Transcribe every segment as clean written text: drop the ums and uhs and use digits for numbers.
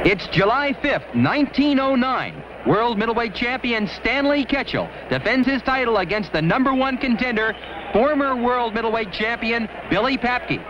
It's July 5th, 1909. World middleweight champion Stanley Ketchel defends his title against the #1 contender, former world middleweight champion Billy Papke.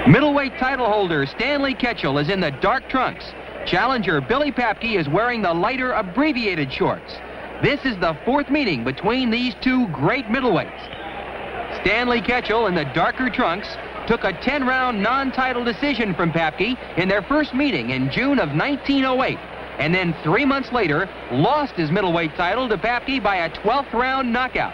Middleweight title holder Stanley Ketchel is in the dark trunks. Challenger Billy Papke is wearing the lighter abbreviated shorts. This is the fourth meeting between these two great middleweights. Stanley Ketchel in the darker trunks took a 10-round non-title decision from Papke in their first meeting in June of 1908, and then 3 months later lost his middleweight title to Papke by a 12th round knockout.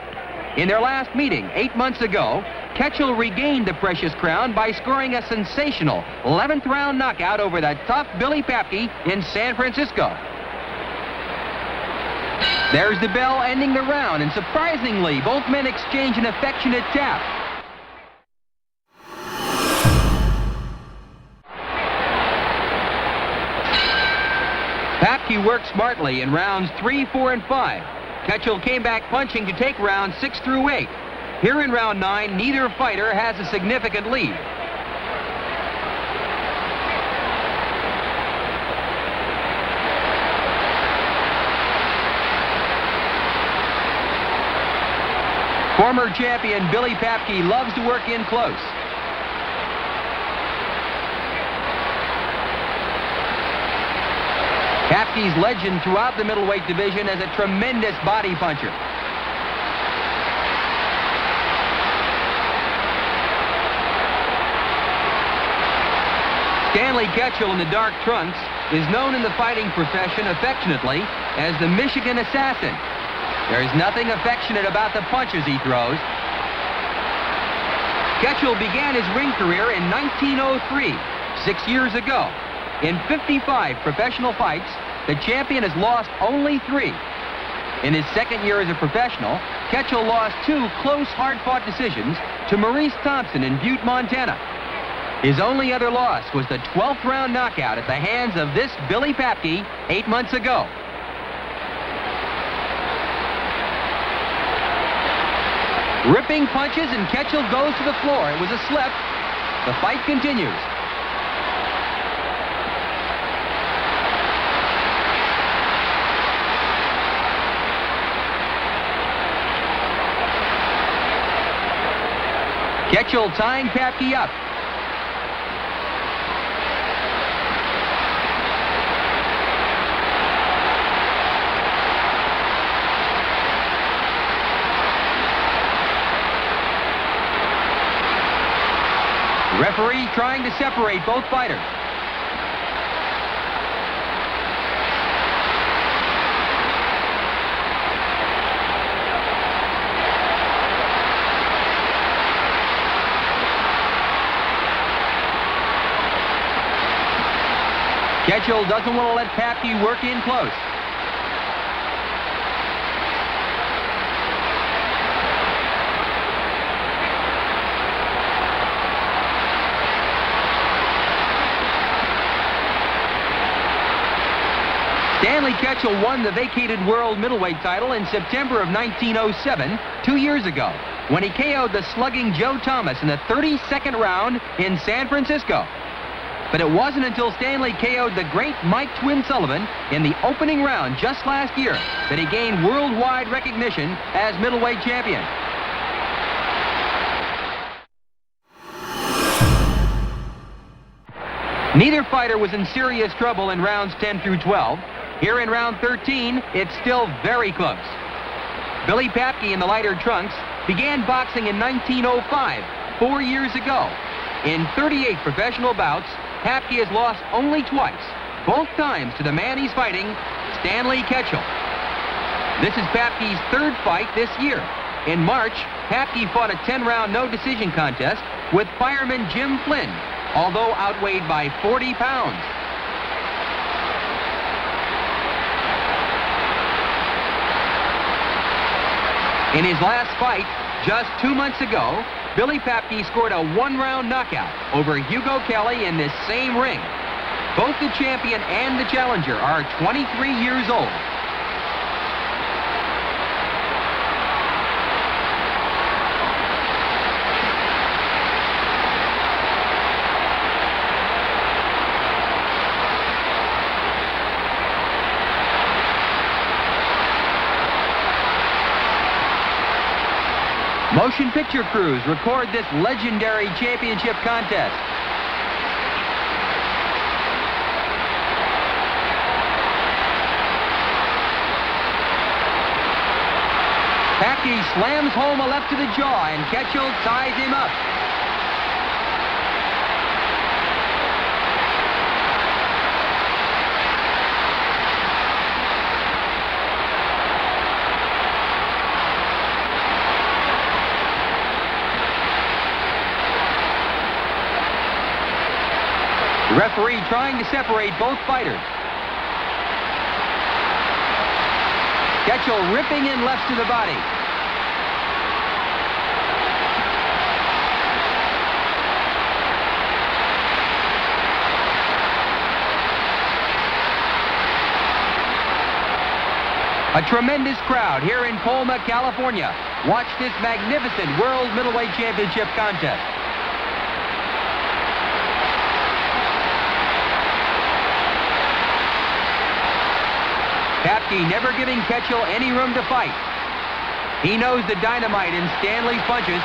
In their last meeting 8 months ago, Ketchel regained the precious crown by scoring a sensational 11th round knockout over the tough Billy Papke in San Francisco. There's the bell ending the round, and surprisingly, both men exchange an affectionate tap. Papke worked smartly in rounds 3, 4, and 5. Ketchel came back punching to take rounds 6 through 8. Here in round 9, neither fighter has a significant lead. Former champion Billy Papke loves to work in close. Papke's legend throughout the middleweight division as a tremendous body puncher. Stanley Ketchel in the dark trunks is known in the fighting profession affectionately as the Michigan Assassin. There is nothing affectionate about the punches he throws. Ketchel began his ring career in 1903, 6 years ago. In 55 professional fights, the champion has lost only 3. In his second year as a professional, Ketchel lost 2 close, hard-fought decisions to Maurice Thompson in Butte, Montana. His only other loss was the 12th round knockout at the hands of this Billy Papke 8 months ago. Ripping punches, and Ketchel goes to the floor. It was a slip. The fight continues. Ketchel tying Papke up. Referee trying to separate both fighters. Ketchel doesn't want to let Papke work in close. Stanley Ketchel won the vacated world middleweight title in September of 1907, 2 years ago, when he KO'd the slugging Joe Thomas in the 32nd round in San Francisco. But it wasn't until Stanley KO'd the great Mike Twin Sullivan in the opening round just last year that he gained worldwide recognition as middleweight champion. Neither fighter was in serious trouble in rounds 10 through 12. Here in round 13, it's still very close. Billy Papke in the lighter trunks began boxing in 1905, 4 years ago. In 38 professional bouts, Papke has lost only twice, both times to the man he's fighting, Stanley Ketchel. This is Papke's 3rd fight this year. In March, Papke fought a 10-round no-decision contest with fireman Jim Flynn, although outweighed by 40 pounds. In his last fight, just 2 months ago, Billy Papke scored a 1-round knockout over Hugo Kelly in this same ring. Both the champion and the challenger are 23 years old. Motion picture crews record this legendary championship contest. Papke slams home a left to the jaw, and Ketchel ties him up. The referee trying to separate both fighters. Ketchel ripping in lefts to the body. A tremendous crowd here in Colma, California. Watch this magnificent World Middleweight Championship contest. Papke never giving Ketchel any room to fight. He knows the dynamite in Stanley's punches.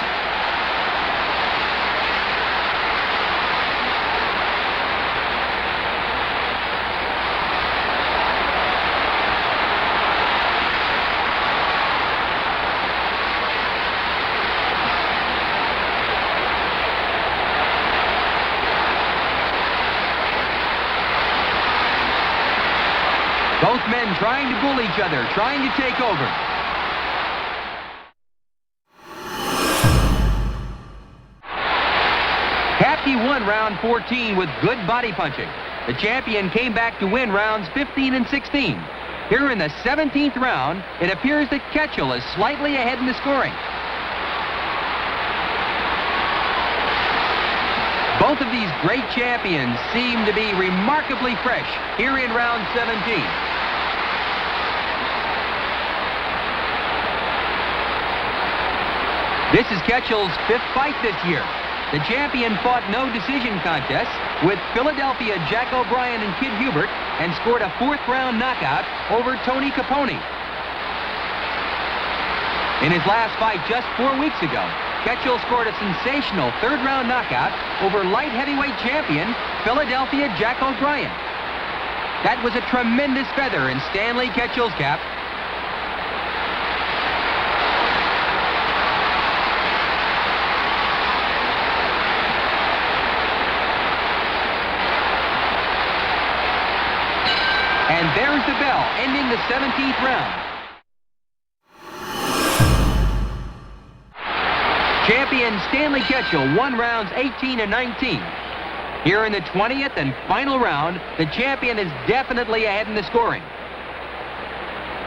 Both men trying to bull each other, trying to take over. Papke won round 14 with good body punching. The champion came back to win rounds 15 and 16. Here in the 17th round, it appears that Ketchel is slightly ahead in the scoring. Both of these great champions seem to be remarkably fresh here in round 17. This is Ketchel's 5th fight this year. The champion fought no decision contests with Philadelphia Jack O'Brien and Kid Hubert and scored a 4th-round knockout over Tony Capone. In his last fight just 4 weeks ago, Ketchel scored a sensational 3rd-round knockout over light heavyweight champion Philadelphia Jack O'Brien. That was a tremendous feather in Stanley Ketchel's cap. And there's the bell, ending the 17th round. Champion Stanley Ketchel won rounds 18 and 19. Here in the 20th and final round, the champion is definitely ahead in the scoring.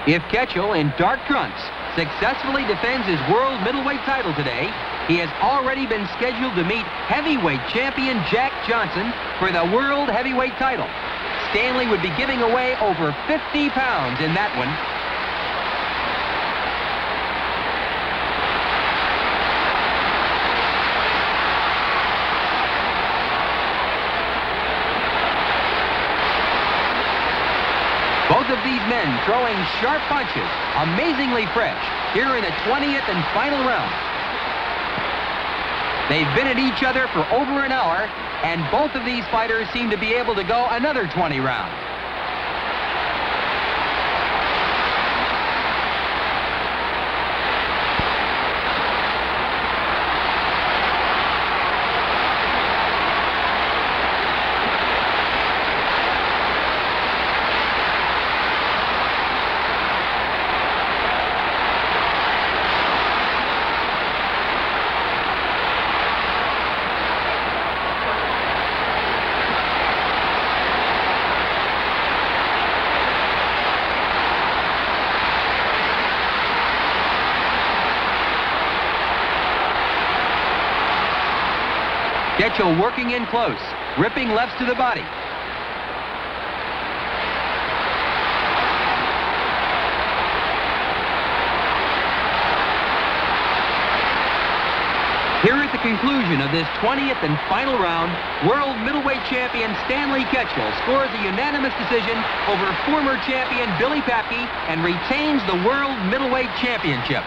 If Ketchel, in dark trunks, successfully defends his world middleweight title today, he has already been scheduled to meet heavyweight champion Jack Johnson for the world heavyweight title. Stanley would be giving away over 50 pounds in that one. Both of these men throwing sharp punches, amazingly fresh, here in the 20th and final round. They've been at each other for over an hour, and both of these fighters seem to be able to go another 20 rounds. Ketchel working in close, ripping lefts to the body. Here at the conclusion of this 20th and final round, world middleweight champion Stanley Ketchel scores a unanimous decision over former champion Billy Papke and retains the world middleweight championship.